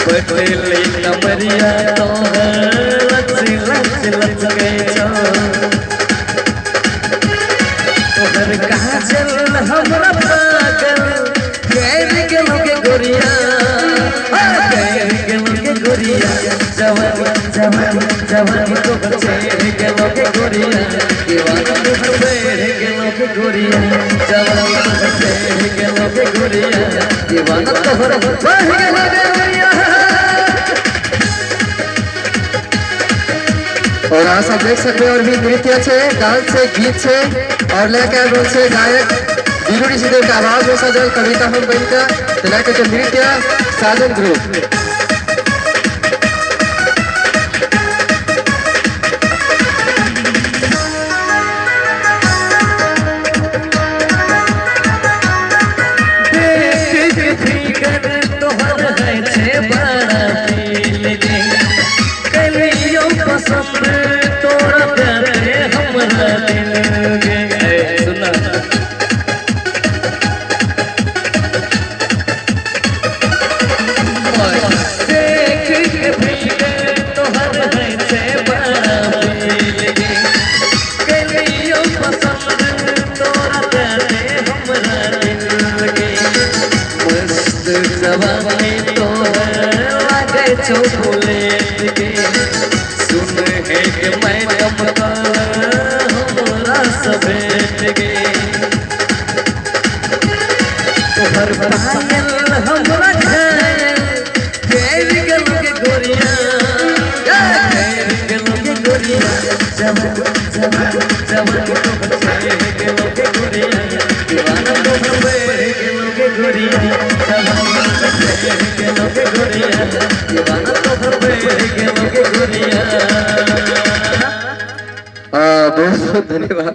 पटेली कमरिया लच गई तोहर कहाँ चल हमरा पागल कैर गेलो के गोरिया कैर गेलो के गोरिया जवानी तोहर चल गेलो के गोरिया दीवाना तोहर बैठ गेलो के गोरिया जवानी तोहर चल गेलो के गोरिया दीवाना तोहर बैठ गेलो के गोरिया। और आज आप देख सकते हैं और भी नृत्य से डांस से गीत से और लेकर रोल से गायक बीरूडी सीधे का आवाज में सजल कविता हम बनकर लेकर के नृत्य साजन ग्रुप चोलेट के सुन है कि मैं कमता हमरा सवेट के तोहर पायल हमरा घायल कैर गेलो के गोरिया कैर गेलो के गोरिया जवानी तोहर चल गेलो के गोरिया दीवाना तोहर बैठ गेलो के गोरिया जवानी तोहर चल गेलो के गोरिया दीवाना तोहर बैठ गेलो के गोरिया। बहुत बहुत धन्यवाद।